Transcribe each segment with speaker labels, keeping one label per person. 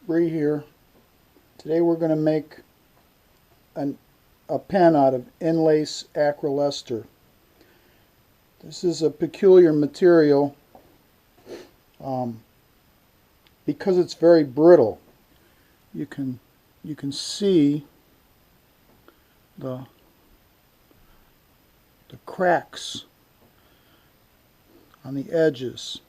Speaker 1: Bree here. Today we're going to make a pen out of Inlace Acrylester. This is a peculiar material because it's very brittle. You can see the cracks on the edges.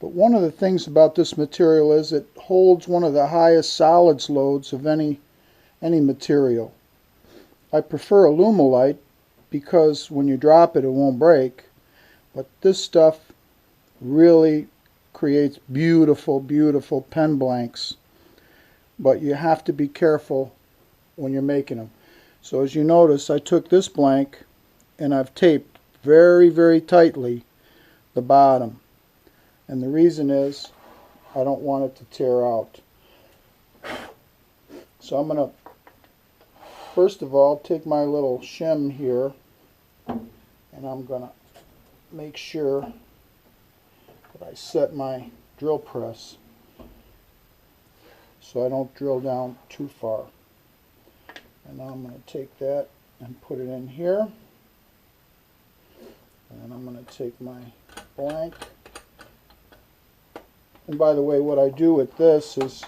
Speaker 1: But one of the things about this material is it holds one of the highest solids loads of any material. I prefer Alumilite because when you drop it, it won't break. But this stuff really creates beautiful, beautiful pen blanks. But you have to be careful when you're making them. So as you notice, I took this blank and I've taped very, very tightly the bottom. And the reason is I don't want it to tear out. So I'm going to first of all take my little shim here and I'm going to make sure that I set my drill press so I don't drill down too far. And now I'm going to take that and put it in here. And then I'm going to take my blank. And by the way, what I do with this is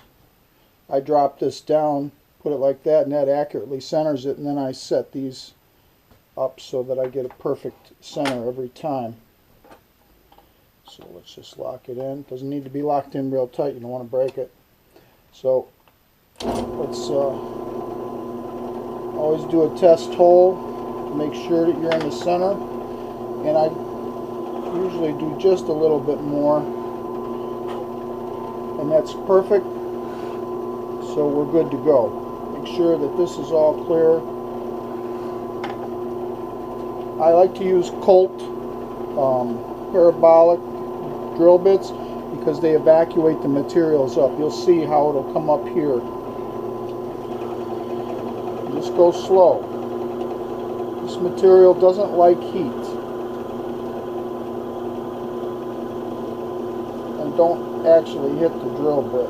Speaker 1: I drop this down, put it like that, and that accurately centers it, and then I set these up so that I get a perfect center every time. So let's just lock it in. It doesn't need to be locked in real tight, you don't want to break it. So let's always do a test hole to make sure that you're in the center. And I usually do just a little bit more. And that's perfect, so we're good to go. Make sure that this is all clear. I like to use Colt parabolic drill bits because they evacuate the materials up. You'll see how it'll come up here. Just go slow. This material doesn't like heat. And don't actually hit the drill bit.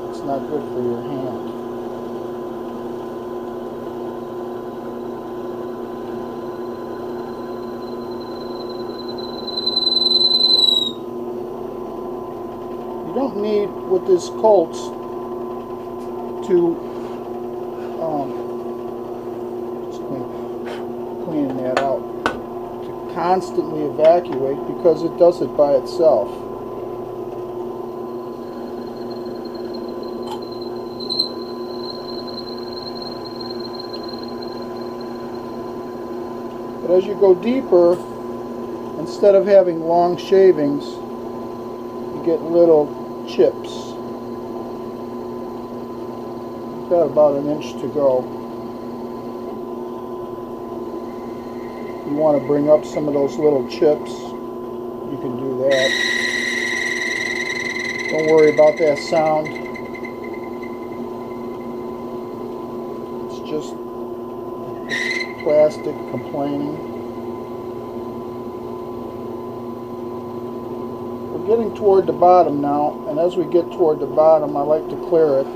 Speaker 1: It's not good for your hand. You don't need, with this Colts, to just cleaning that out, to constantly evacuate because it does it by itself. But as you go deeper, instead of having long shavings, you get little chips. You've got about an inch to go. You want to bring up some of those little chips, you can do that. Don't worry about that sound. It's just plastic complaining. We're getting toward the bottom now, and as we get toward the bottom, I like to clear it.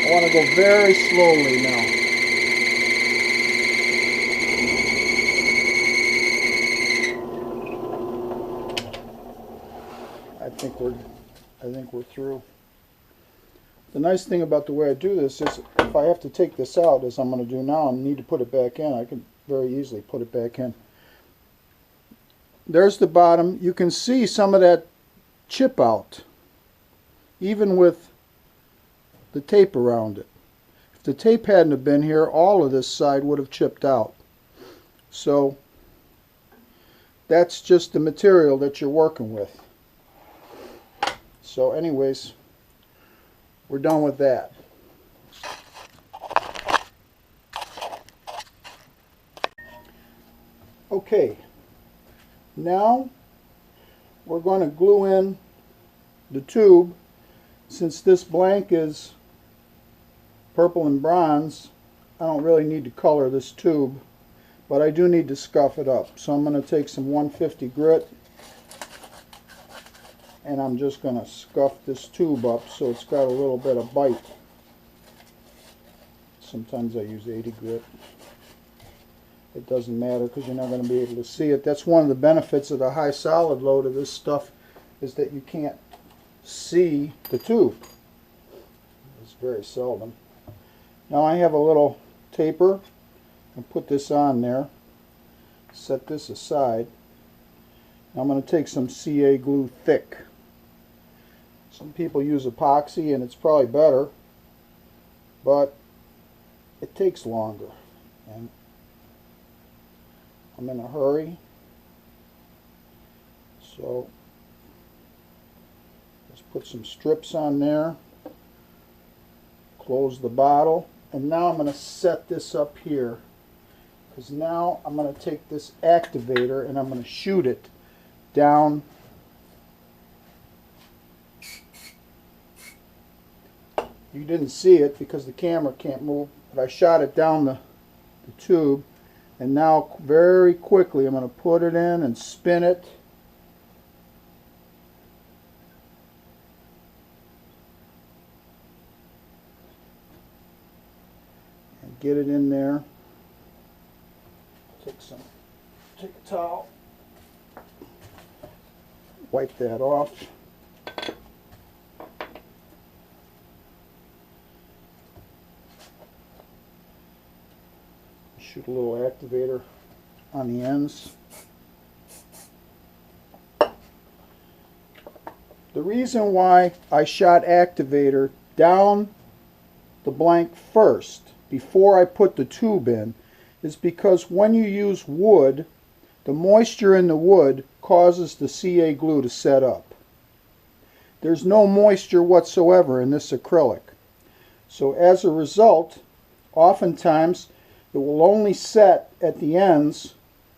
Speaker 1: I want to go very slowly now. I think we're through. The nice thing about the way I do this is if I have to take this out, as I'm going to do now, and need to put it back in, I can very easily put it back in. There's the bottom. You can see some of that chip out, even with the tape around it. If the tape hadn't have been here, all of this side would have chipped out. So that's just the material that you're working with. So anyways, we're done with that. Okay, Now we're going to glue in the tube. Since this blank is purple and bronze, I don't really need to color this tube, but I do need to scuff it up. So I'm going to take some 150 grit and I'm just going to scuff this tube up so it's got a little bit of bite. Sometimes I use 80 grit. It doesn't matter because you're not going to be able to see it. That's one of the benefits of the high solid load of this stuff, is that you can't see the tube. It's very seldom. Now I have a little taper and put this on there. Set this aside. Now I'm going to take some CA glue thick. Some people use epoxy and it's probably better, but it takes longer. And I'm in a hurry, so let's put some strips on there, close the bottle, and now I'm going to set this up here, because now I'm going to take this activator and I'm going to shoot it down you didn't see it because the camera can't move, but I shot it down the tube. And now very quickly I'm going to put it in and spin it. And get it in there. Take a towel. Wipe that off. Shoot a little activator on the ends. The reason why I shot activator down the blank first before I put the tube in is because when you use wood, the moisture in the wood causes the CA glue to set up. There's no moisture whatsoever in this acrylic. So as a result, oftentimes it will only set at the ends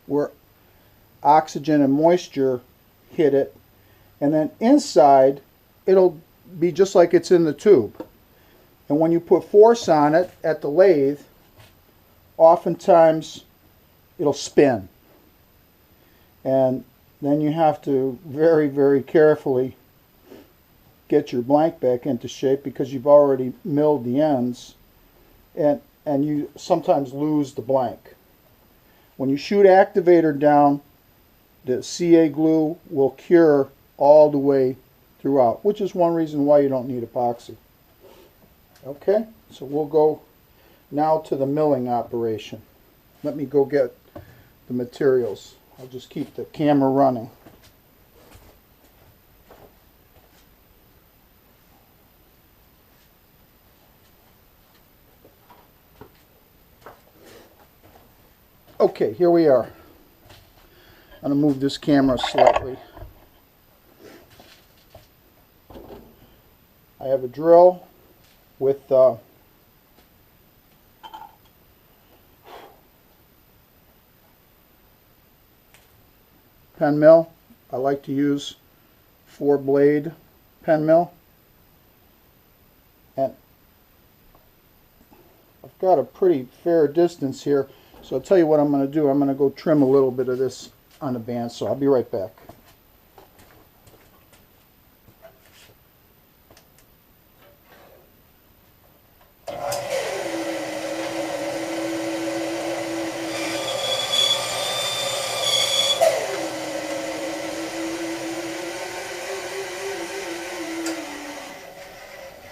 Speaker 1: where oxygen and moisture hit it, and then inside it'll be just like it's in the tube. And when you put force on it at the lathe, oftentimes it'll spin. And then you have to very, very carefully get your blank back into shape because you've already milled the ends. And you sometimes lose the blank. When you shoot activator down, the CA glue will cure all the way throughout, which is one reason why you don't need epoxy. Okay, so we'll go now to the milling operation. Let me go get the materials. I'll just keep the camera running. Okay, here we are. I'm going to move this camera slightly. I have a drill with pen mill. I like to use 4-blade pen mill. And I've got a pretty fair distance here. So I'll tell you what I'm going to do. I'm going to go trim a little bit of this on the band, so I'll be right back.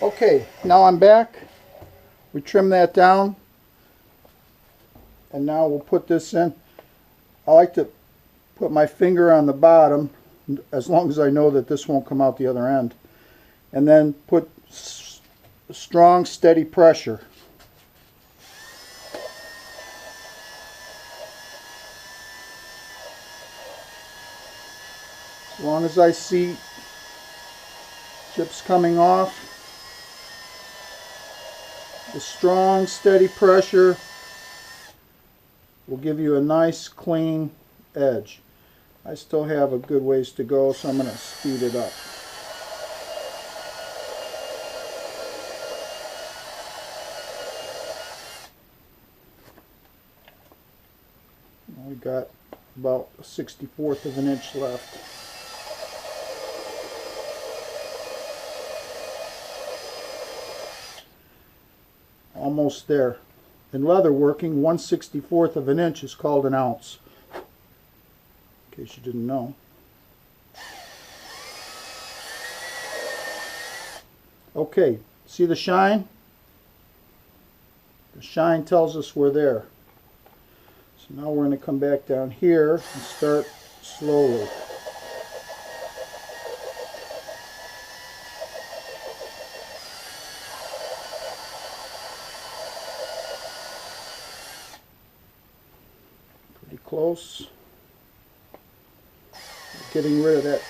Speaker 1: Okay, now I'm back. We trim that down. And now we'll put this in. I like to put my finger on the bottom as long as I know that this won't come out the other end. And then put strong, steady pressure. As long as I see chips coming off, the strong, steady pressure will give you a nice clean edge. I still have a good ways to go, so I'm going to speed it up. We got about a 1/64 of an inch left. Almost there. In leatherworking, 1/64 of an inch is called an ounce. In case you didn't know. Okay, see the shine? The shine tells us we're there. So now we're going to come back down here and start slowly. Pretty close. Getting rid of that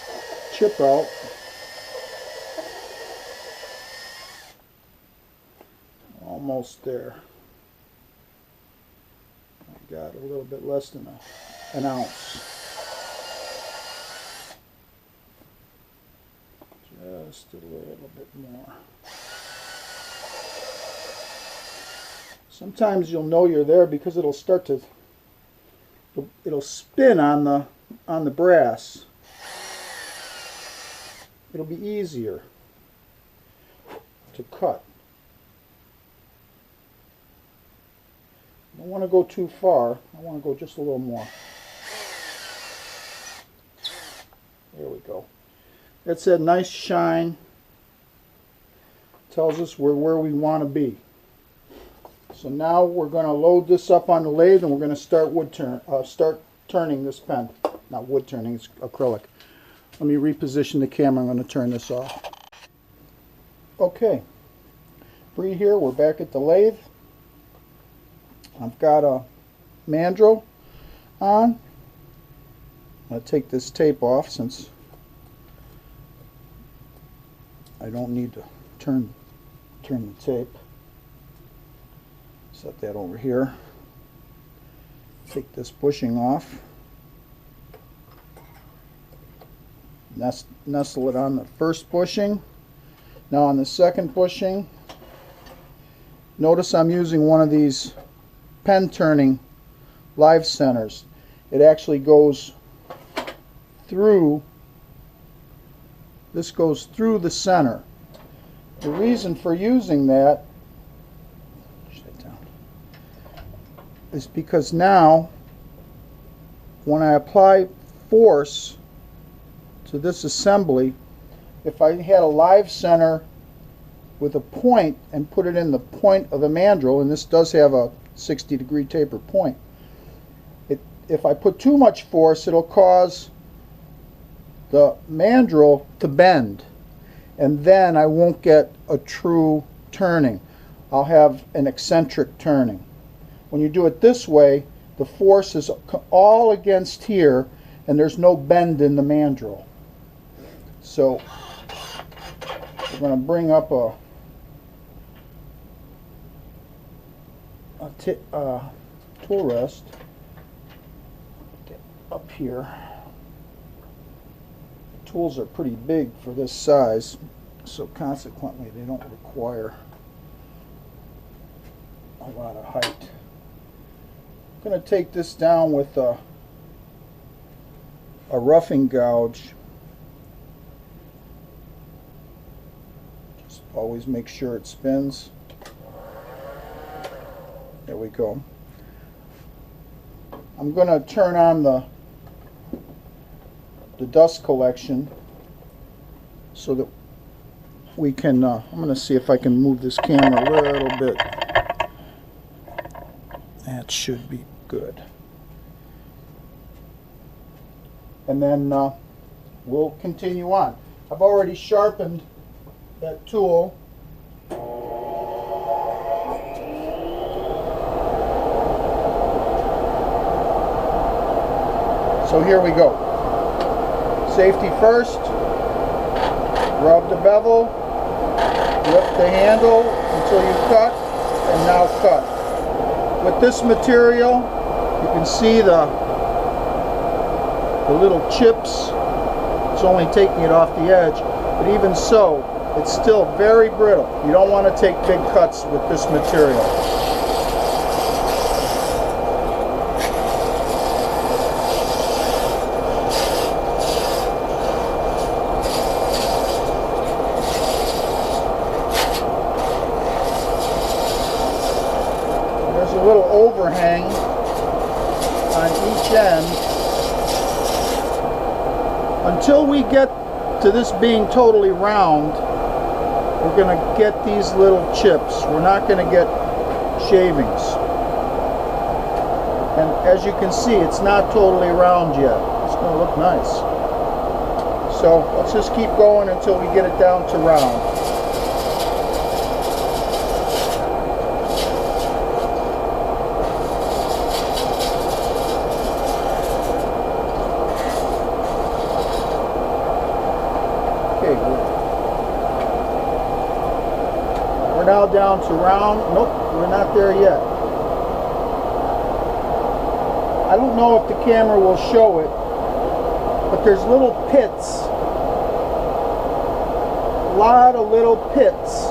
Speaker 1: chip out. Almost there. I got a little bit less than an ounce. Just a little bit more. Sometimes you'll know you're there because it'll start to, it'll spin on the brass. It'll be easier to cut. I don't want to go too far. I want to go just a little more. There we go. That's that nice shine. Tells us we're where we want to be. So now we're going to load this up on the lathe and we're going to start turning this pen. Not wood turning, it's acrylic. Let me reposition the camera. I'm going to turn this off. Okay. Bree here. We're back at the lathe. I've got a mandrel on. I'm going to take this tape off since I don't need to turn the tape. Set that over here. Take this bushing off. Nestle it on the first bushing. Now on the second bushing, notice I'm using one of these pen turning live centers. It actually goes through, this goes through the center. The reason for using that is because now when I apply force to this assembly, if I had a live center with a point and put it in the point of the mandrel, and this does have a 60-degree taper point, if I put too much force, it'll cause the mandrel to bend, and then I won't get a true turning. I'll have an eccentric turning. When you do it this way, the force is all against here and there's no bend in the mandrel. So we're going to bring up a tool rest. Get up here. The tools are pretty big for this size, so consequently they don't require a lot of height. I'm going to take this down with a roughing gouge. Just always make sure it spins. There we go. I'm going to turn on the dust collection so that we can, I'm going to see if I can move this camera a little bit. That should be good. And then we'll continue on. I've already sharpened that tool. So here we go. Safety first. Rub the bevel. Lift the handle until you cut, and now cut. With this material, you can see the the little chips. It's only taking it off the edge, but even so, it's still very brittle. You don't want to take big cuts with this material. There's a little overhang on each end. Until we get to this being totally round, we're going to get these little chips. We're not going to get shavings. And as you can see, it's not totally round yet. It's going to look nice. So let's just keep going until we get it down to round. We're now down to round. Nope, we're not there yet. I don't know if the camera will show it, but there's little pits. A lot of little pits.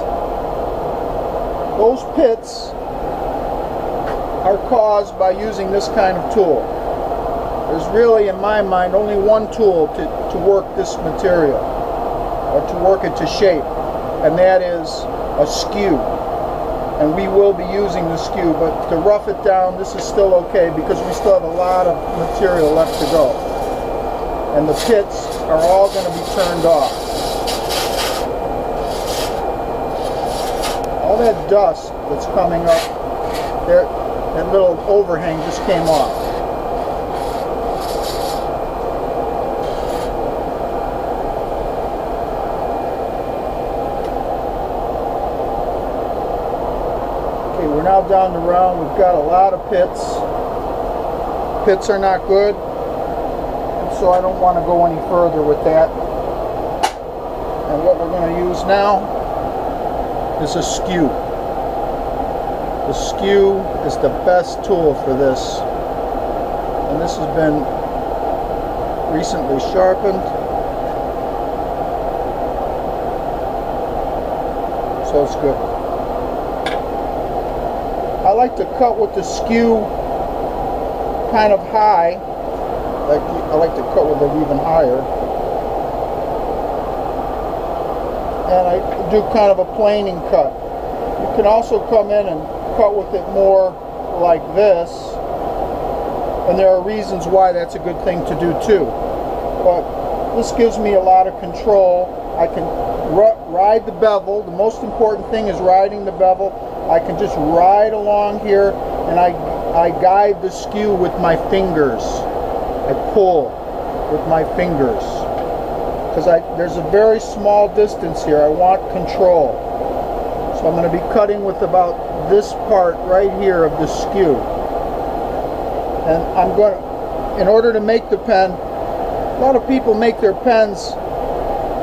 Speaker 1: Those pits are caused by using this kind of tool. There's really, in my mind, only one tool to work this material, or to work it to shape, and that is a skew. And we will be using the skew, but to rough it down, this is still okay because we still have a lot of material left to go. And the pits are all going to be turned off. All that dust that's coming up there, that little overhang just came off. We're now down the round. We've got a lot of pits. Pits are not good, and so I don't want to go any further with that. And what we're going to use now is a skew. The skew is the best tool for this, and this has been recently sharpened, so it's good. I like to cut with the skew kind of high. I like to cut with it even higher. And I do kind of a planing cut. You can also come in and cut with it more like this. And there are reasons why that's a good thing to do too. But this gives me a lot of control. I can ride the bevel. The most important thing is riding the bevel. I can just ride along here, and I guide the skew with my fingers. I pull with my fingers because there's a very small distance here. I want control. So I'm going to be cutting with about this part right here of the skew. And I'm going to, in order to make the pen, a lot of people make their pens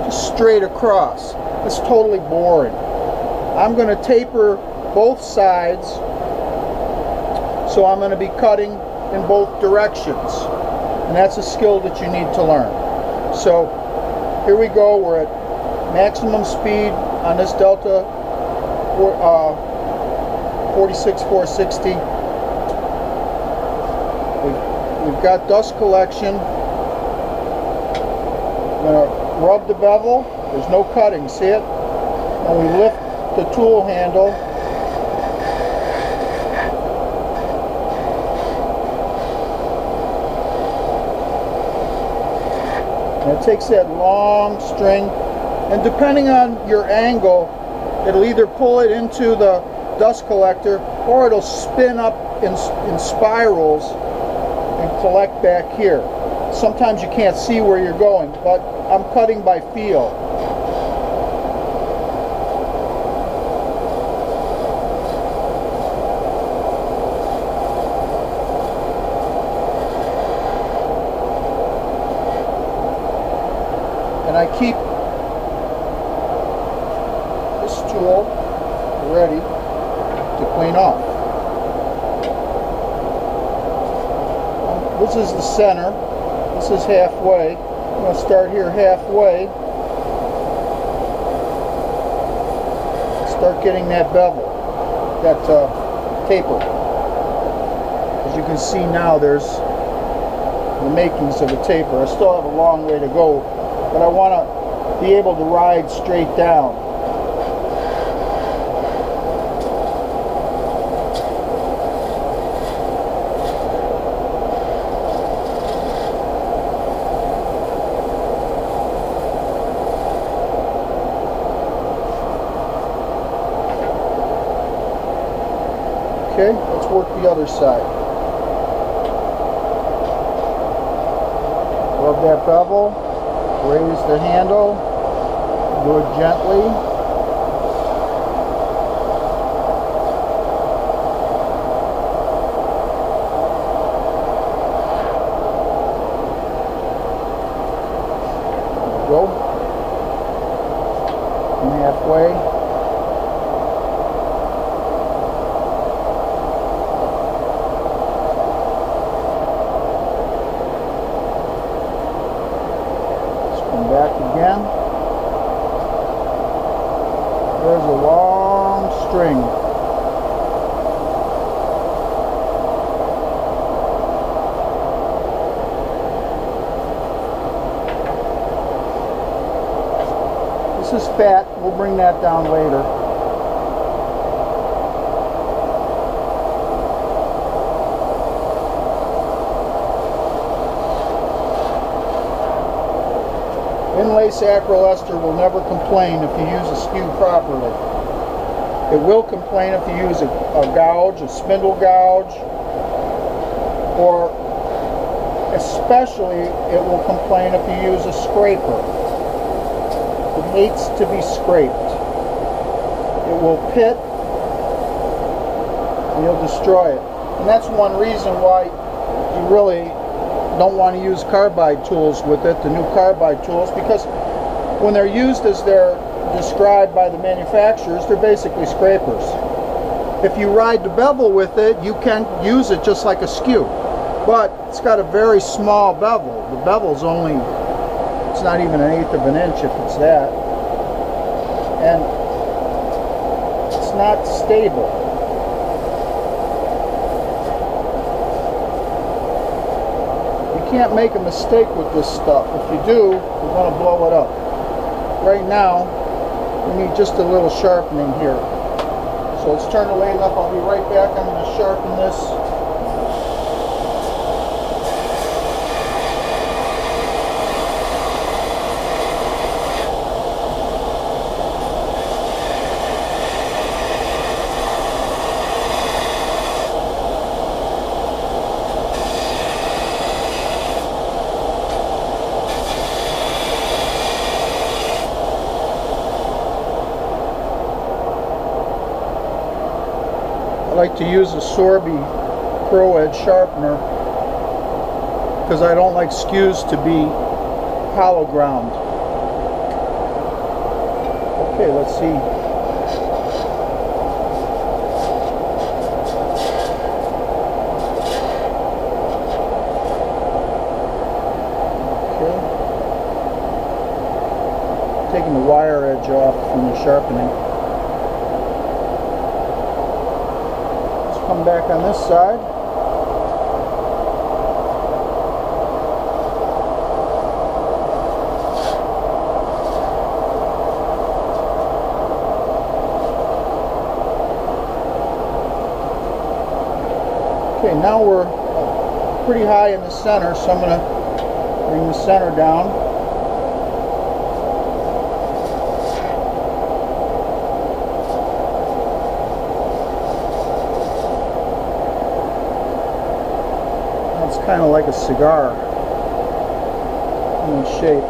Speaker 1: just straight across. It's totally boring. I'm going to taper both sides, so I'm going to be cutting in both directions, and that's a skill that you need to learn. So here we go. We're at maximum speed on this Delta 46460. We've got dust collection. I'm going to rub the bevel. There's no cutting, see it? And we lift the tool handle. And it takes that long string, and depending on your angle, it'll either pull it into the dust collector or it'll spin up in spirals and collect back here. Sometimes you can't see where you're going, but I'm cutting by feel. And I keep this tool ready to clean off. This is the center. This is halfway. I'm going to start here halfway. Start getting that bevel, that taper. As you can see now, there's the makings of a taper. I still have a long way to go, but I want to be able to ride straight down. Okay, let's work the other side. Rub that bevel, raise the handle, do it gently. There we go. And halfway. Back again. There's a long string. This is fat. We'll bring that down later. Inlace Acrylester will never complain if you use a skew properly. It will complain if you use a gouge, a spindle gouge, or especially it will complain if you use a scraper. It hates to be scraped. It will pit and you'll destroy it. And that's one reason why you really don't want to use carbide tools with it, the new carbide tools, because when they're used as they're described by the manufacturers, they're basically scrapers. If you ride the bevel with it, you can use it just like a skew, but it's got a very small bevel. The bevel's only, it's not even 1/8 of an inch if it's that, and it's not stable. You can't make a mistake with this stuff. If you do, you're going to blow it up. Right now, we need just a little sharpening here. So let's turn the lathe up. I'll be right back. I'm going to sharpen this. I like to use a Sorby Pro Edge sharpener because I don't like skews to be hollow ground. Okay, let's see. Okay. Taking the wire edge off from the sharpening. Come back on this side. Okay, now we're pretty high in the center, so I'm going to bring the center down. Kind of like a cigar in shape,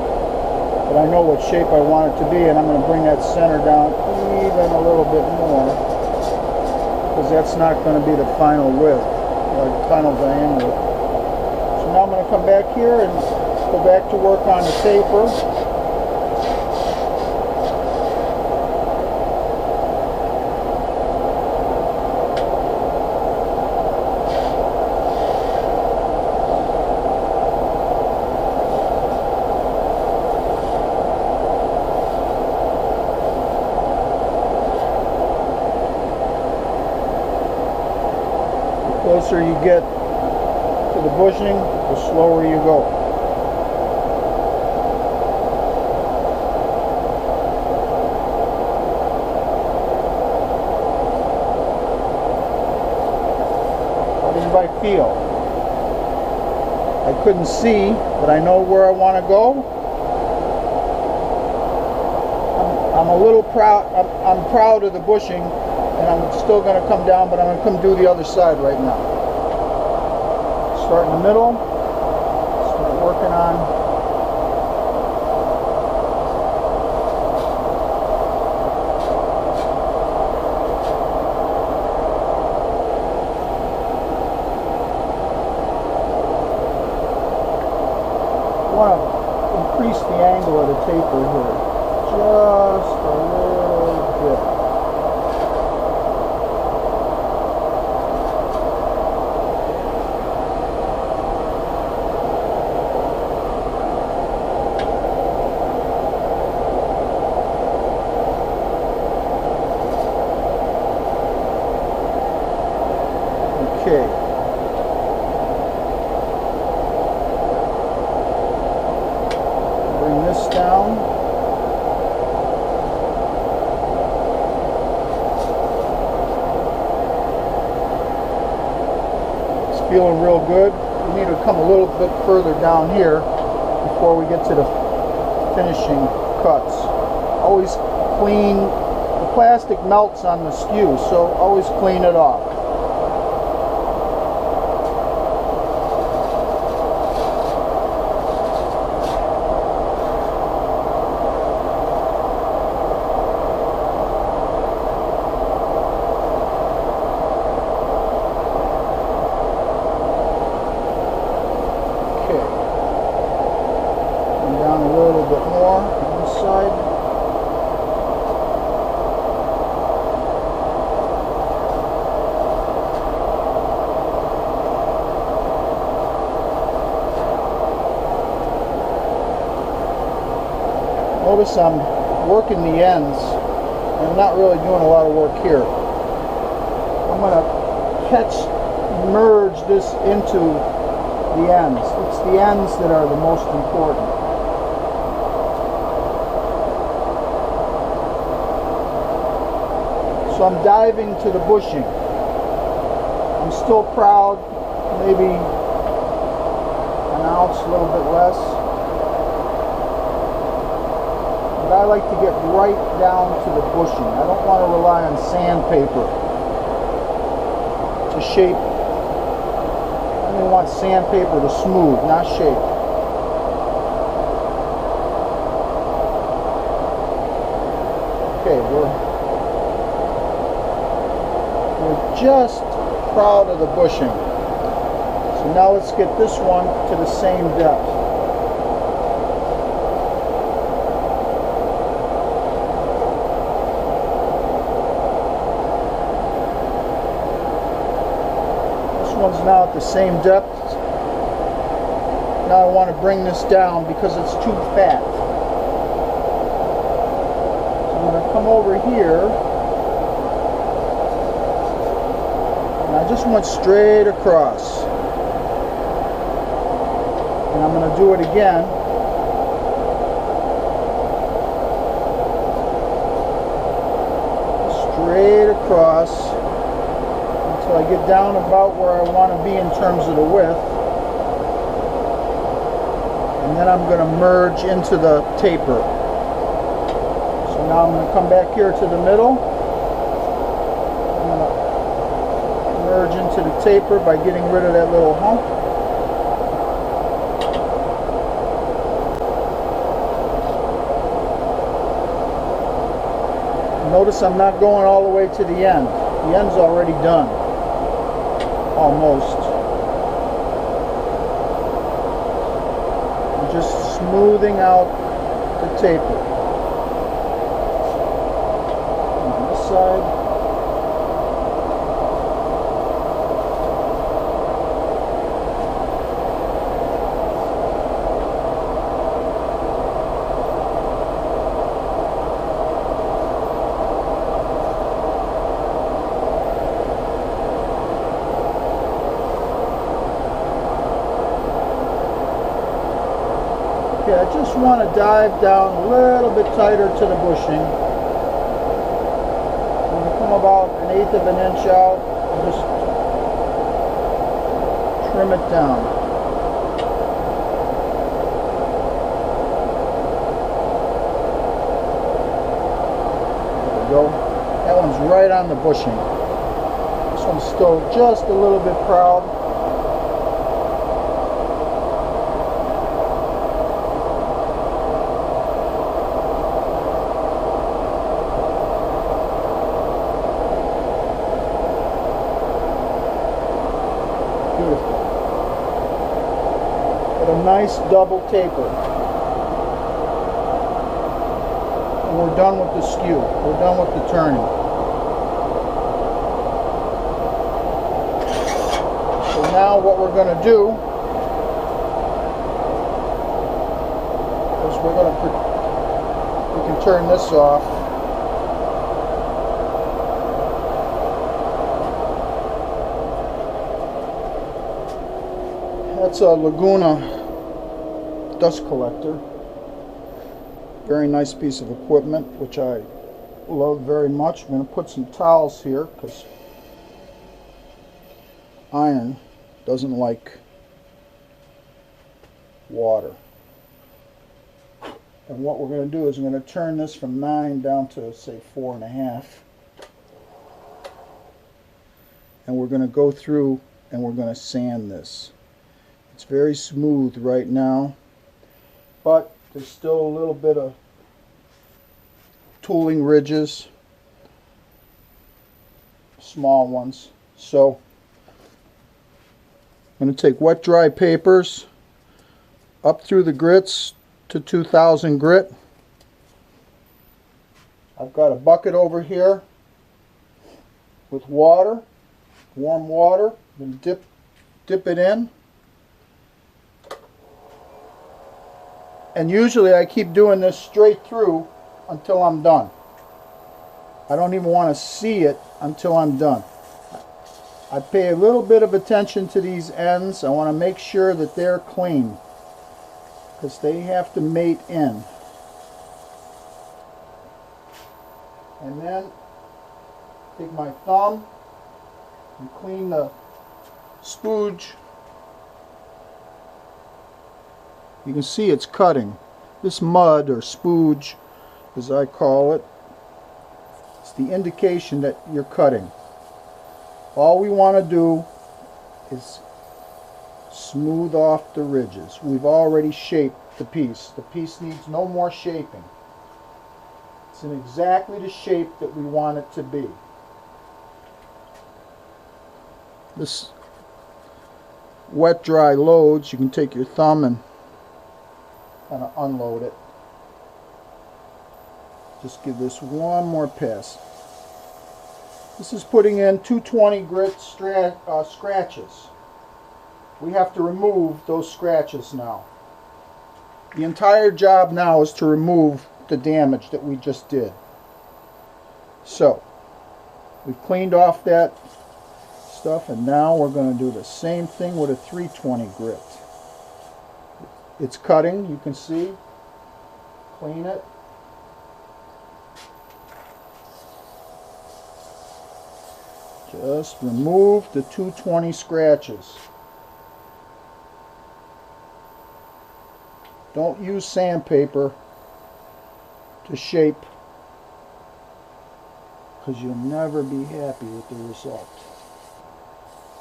Speaker 1: but I know what shape I want it to be, and I'm going to bring that center down even a little bit more because that's not going to be the final width or the final diameter. So now I'm going to come back here and go back to work on the taper. closer you get to the bushing, the slower you go. How does everybody feel? I couldn't see, but I know where I want to go. I'm a little proud. I'm proud of the bushing, and I'm still going to come down, but I'm going to come do the other side right now. Start in the middle. Start working on. I want to increase the angle of the taper here just a little bit. Okay. Bring this down. It's feeling real good. We need to come a little bit further down here before we get to the finishing cuts. Always clean. The plastic melts on the skew, so always clean it off. Down a little bit more on this side. Notice I'm working the ends, and I'm not really doing a lot of work here. I'm going to merge this into the ends. It's the ends that are the most important. So I'm diving to the bushing. I'm still proud, maybe an ounce, a little bit less. But I like to get right down to the bushing. I don't want to rely on sandpaper to shape. I only want sandpaper to smooth, not shape. Okay, we're just proud of the bushing. So now let's get this one to the same depth. This one's now at the same depth. Now I want to bring this down because it's too fat. So I'm going to come over here. I just went straight across, and I'm going to do it again. Straight across until I get down about where I want to be in terms of the width, and then I'm going to merge into the taper. So now I'm going to come back here to the middle. Merge into the taper by getting rid of that little hump. Notice I'm not going all the way to the end. The end's already done. Almost. I'm just smoothing out the taper. On this side. Okay, I just want to dive down a little bit tighter to the bushing. When you come about 1/8 of an inch out, just trim it down. There we go. That one's right on the bushing. This one's still just a little bit proud. Beautiful. With a nice double taper. And we're done with the skew. We're done with the turning. So now what we're going to do is we can turn this off. That's a Laguna dust collector. Very nice piece of equipment, which I love very much. I'm going to put some towels here because iron doesn't like water. And what we're going to do is I'm going to turn this from 9 down to, say, 4.5. And we're going to go through and we're going to sand this. It's very smooth right now, but there's still a little bit of tooling ridges, small ones. So I'm going to take wet dry papers up through the grits to 2000 grit. I've got a bucket over here with water, warm water. I'm going to dip it in. And usually I keep doing this straight through until I'm done. I don't even want to see it until I'm done. I pay a little bit of attention to these ends. I want to make sure that they're clean because they have to mate in. And then take my thumb and clean the spooge. You can see it's cutting. This mud, or spooge as I call it, it's the indication that you're cutting. All we want to do is smooth off the ridges. We've already shaped the piece. The piece needs no more shaping. It's in exactly the shape that we want it to be. This wet dry loads. You can take your thumb and kind of unload it. Just give this one more pass. This is putting in 220 grit scratches. We have to remove those scratches now. The entire job now is to remove the damage that we just did. So we've cleaned off that stuff, and now we're going to do the same thing with a 320 grit. It's cutting, you can see. Clean it. Just remove the 220 scratches. Don't use sandpaper to shape, because you'll never be happy with the result.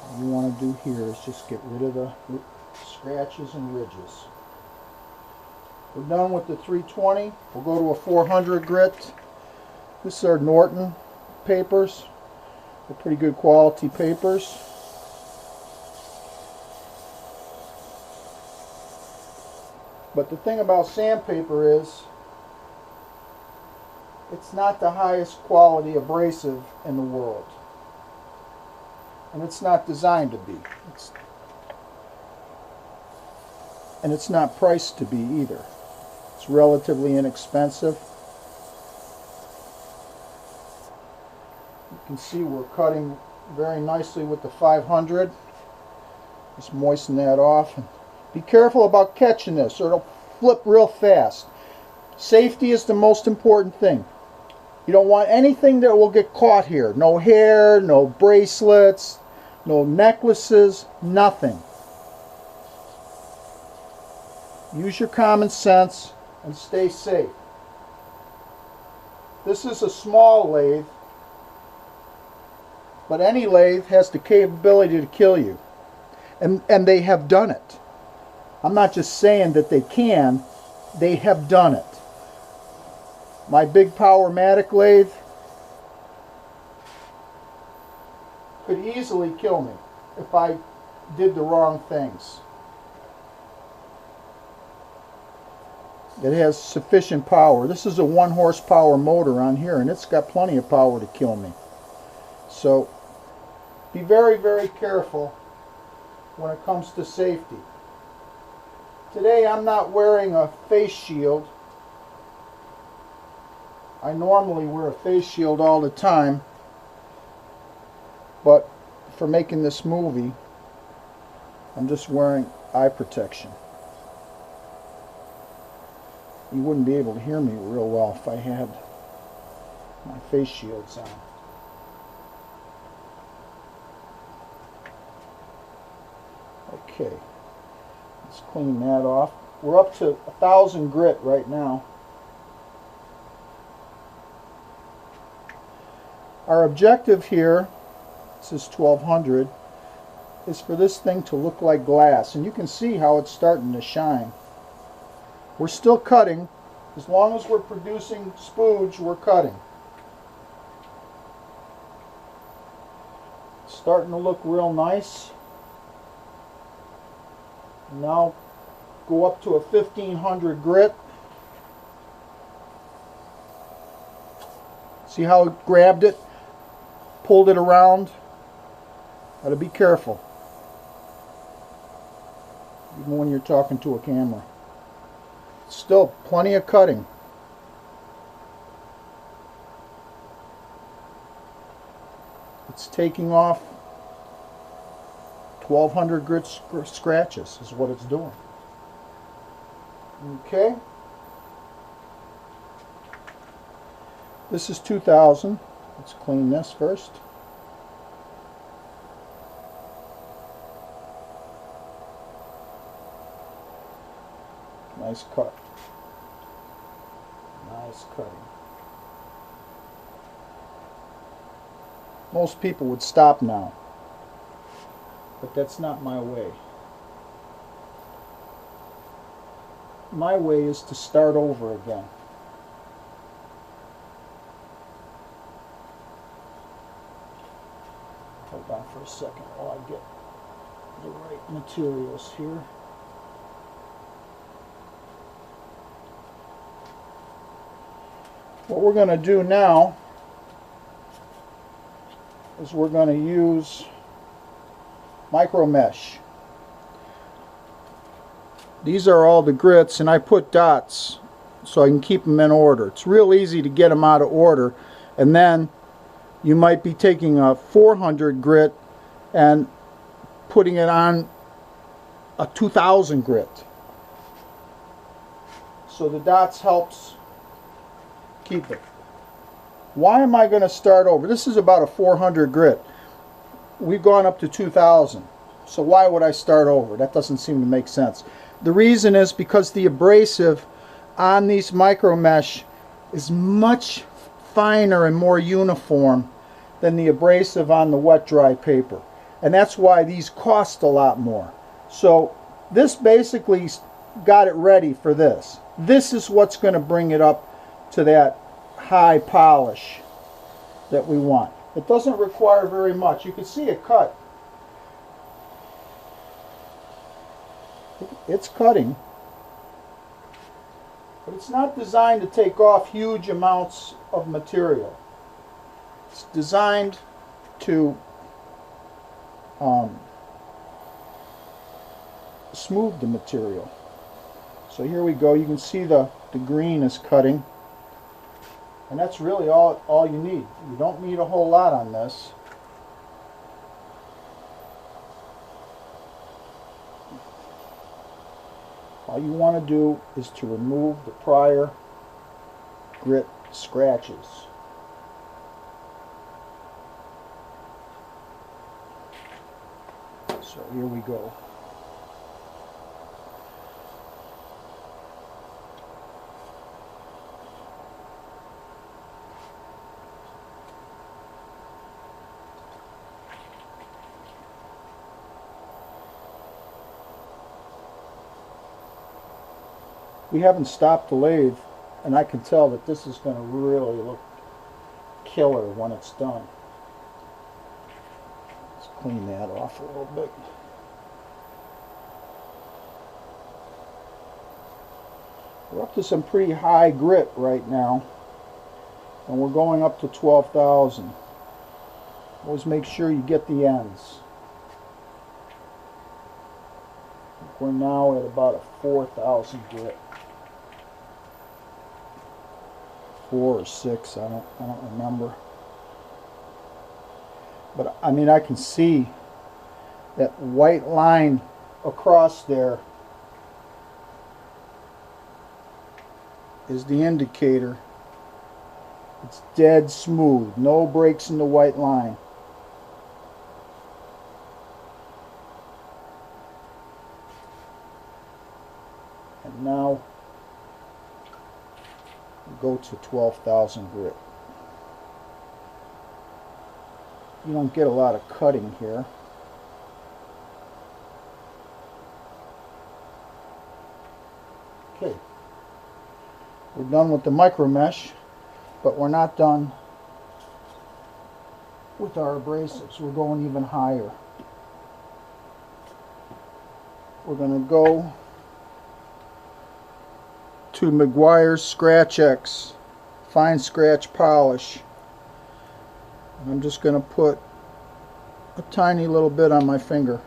Speaker 1: All you want to do here is just get rid of the scratches and ridges. We're done with the 320. We'll go to a 400 grit. This is our Norton papers. They're pretty good quality papers. But the thing about sandpaper is it's not the highest quality abrasive in the world. And it's not designed to be. And it's not priced to be either. It's relatively inexpensive. You can see we're cutting very nicely with the 500. Just moisten that off. And be careful about catching this or it'll flip real fast. Safety is the most important thing. You don't want anything that will get caught here. No hair, no bracelets, no necklaces, nothing. Use your common sense and stay safe. This is a small lathe, but any lathe has the capability to kill you. And they have done it. I'm not just saying that they can, they have done it. My big Powermatic lathe could easily kill me if I did the wrong things. It has sufficient power. This is a 1 horsepower motor on here, and it's got plenty of power to kill me. So be very, very careful when it comes to safety. Today I'm not wearing a face shield. I normally wear a face shield all the time, but for making this movie, I'm just wearing eye protection. You wouldn't be able to hear me real well if I had my face shields on. Okay, let's clean that off. We're up to 1,000 grit right now. Our objective here, this is 1200, is for this thing to look like glass. And you can see how it's starting to shine. We're still cutting. As long as we're producing spooge, we're cutting. It's starting to look real nice. Now go up to a 1500 grit. See how it grabbed it? Pulled it around. Gotta be careful. Even when you're talking to a camera. Still plenty of cutting. It's taking off 1200 grit scratches is what it's doing. Okay. This is 2000. Let's clean this first. Nice cut. Nice cutting. Most people would stop now, but that's not my way. My way is to start over again. Hold on for a second while I get the right materials here. What we're going to do now is we're going to use micro mesh. These are all the grits, and I put dots so I can keep them in order. It's real easy to get them out of order, and then you might be taking a 400 grit and putting it on a 2000 grit. So the dots helps keep it. Why am I going to start over? This is about a 400 grit. We've gone up to 2000. So why would I start over? That doesn't seem to make sense. The reason is because the abrasive on these micro mesh is much finer and more uniform than the abrasive on the wet dry paper. And that's why these cost a lot more. So this basically got it ready for this. This is what's going to bring it up to that high polish that we want. It doesn't require very much. You can see it cut. It's cutting, but it's not designed to take off huge amounts of material. It's designed to smooth the material. So here we go. You can see the green is cutting. And that's really all you need. You don't need a whole lot on this. All you want to do is to remove the prior grit scratches. So here we go. We haven't stopped the lathe, and I can tell that this is going to really look killer when it's done. Let's clean that off a little bit. We're up to some pretty high grit right now, and we're going up to 12,000. Always make sure you get the ends. We're now at about a 4,000 grit. 4 or 6, I don't remember. But I mean, I can see that white line across there is the indicator. It's dead smooth, no breaks in the white line. And now go to 12,000 grit. You don't get a lot of cutting here. Okay, we're done with the micro mesh, but we're not done with our abrasives. We're going even higher. We're going to go to Meguiar's Scratch X Fine Scratch Polish. And I'm just going to put a tiny little bit on my finger.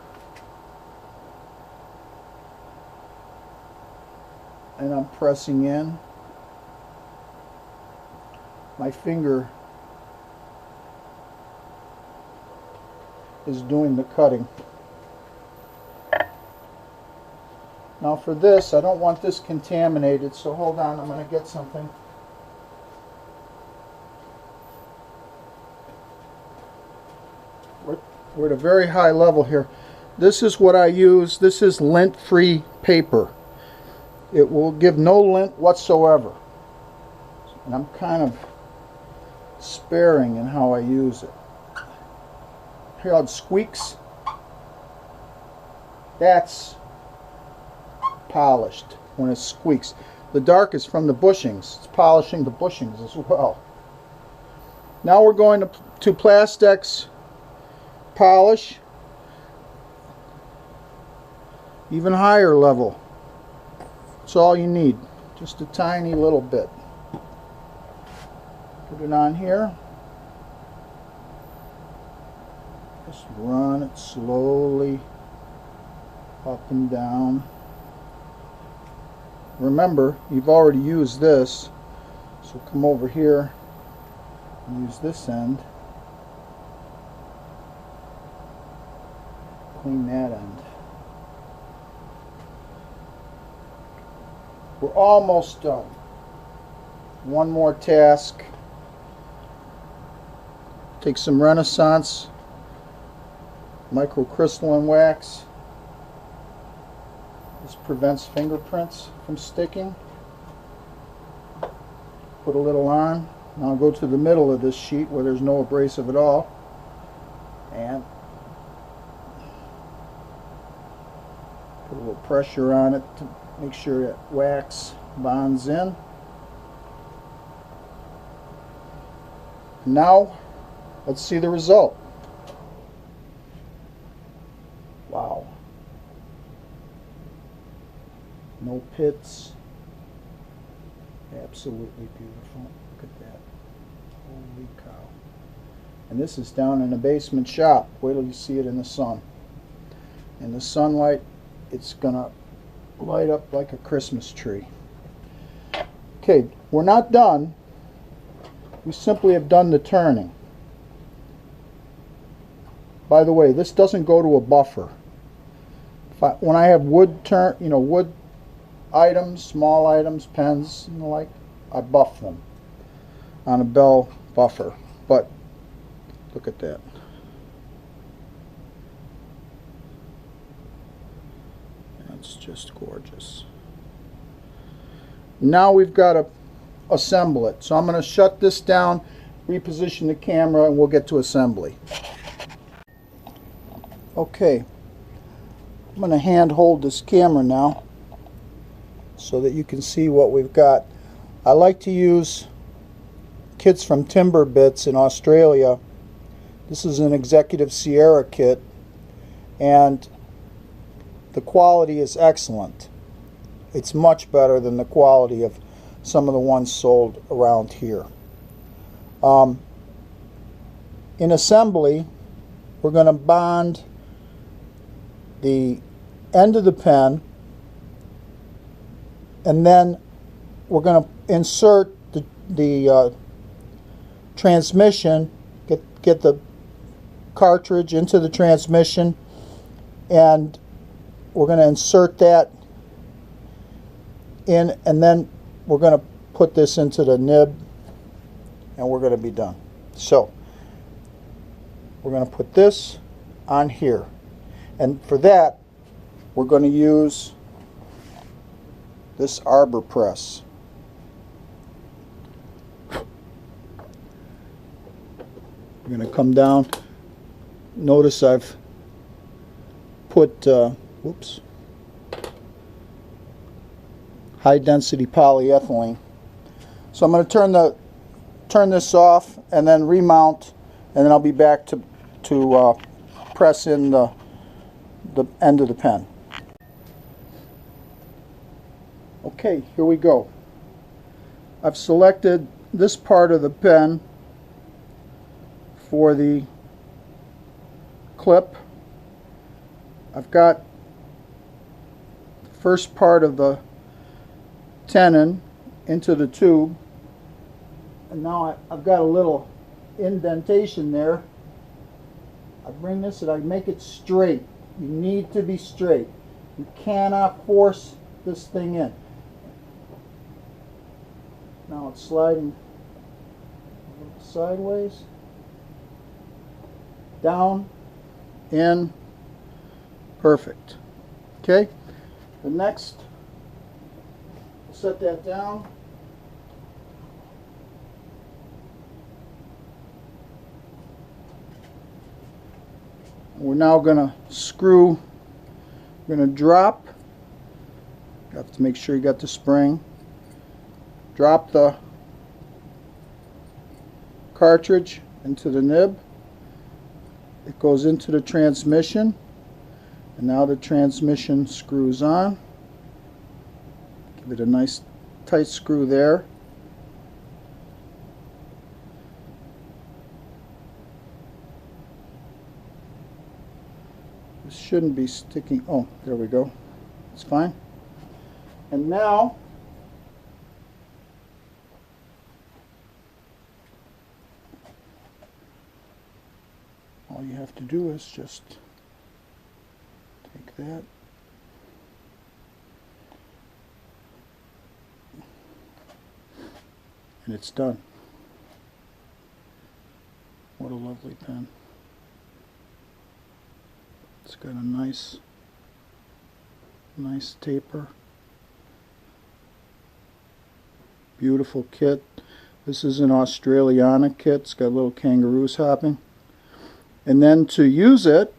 Speaker 1: And I'm pressing in. My finger is doing the cutting. Now for this, I don't want this contaminated, so hold on, I'm going to get something. We're at a very high level here. This is what I use. This is lint-free paper. It will give no lint whatsoever. And I'm kind of sparing in how I use it. Hear how it squeaks? That's polished when it squeaks. The dark is from the bushings. It's polishing the bushings as well. Now we're going to Plastex polish, even higher level. That's all you need, just a tiny little bit. Put it on here. Just run it slowly up and down. Remember, you've already used this, so come over here and use this end. Clean that end. We're almost done. One more task. Take some Renaissance microcrystalline wax. This prevents fingerprints from sticking. Put a little on. Now I'll go to the middle of this sheet where there's no abrasive at all. And put a little pressure on it to make sure that wax bonds in. Now, let's see the result. Wow. No pits. Absolutely beautiful. Look at that. Holy cow. And this is down in a basement shop. Wait till you see it in the sun. In the sunlight, it's gonna light up like a Christmas tree. Okay, we're not done. We simply have done the turning. By the way, this doesn't go to a buffer. When I have wood items, small items, pens and the like, I buff them on a bell buffer. But look at that. That's just gorgeous. Now we've got to assemble it. So I'm going to shut this down, reposition the camera, and we'll get to assembly. Okay, I'm going to hand hold this camera now so that you can see what we've got. I like to use kits from Timber Bits in Australia. This is an Executive Sierra kit, and the quality is excellent. It's much better than the quality of some of the ones sold around here. In assembly, we're going to bond the end of the pen, and then we're going to insert the transmission, get the cartridge into the transmission, and we're going to insert that in, and then we're going to put this into the nib, and we're going to be done. So we're going to put this on here, and for that we're going to use this arbor press. We're going to come down. Notice I've put high density polyethylene. So I'm going to turn this off and then remount, and then I'll be back to press in the end of the pen. Okay, here we go. I've selected this part of the pen for the clip. I've got the first part of the tenon into the tube, and now I've got a little indentation there. I bring this and I make it straight. You need to be straight. You cannot force this thing in. Now it's sliding sideways, down, in, perfect. Okay, the next, set that down. We're now going to screw, we're going to drop, you have to make sure you got the spring, drop the cartridge into the nib, it goes into the transmission, and now the transmission screws on. Give it a nice tight screw there. This shouldn't be sticking. Oh, there we go. It's fine. And now all you have to do is just take that, and it's done. What a lovely pen. It's got a nice taper. Beautiful kit. This is an Australiana kit. It's got little kangaroos hopping. And then to use it,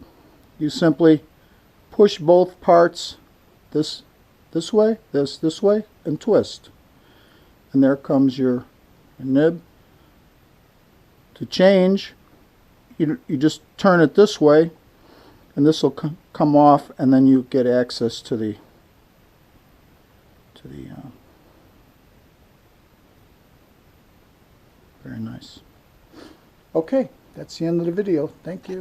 Speaker 1: you simply push both parts this way, this way, and twist. And there comes your nib. To change, you just turn it this way, and this will come off, and then you get access to the very nice. Okay, that's the end of the video. Thank you.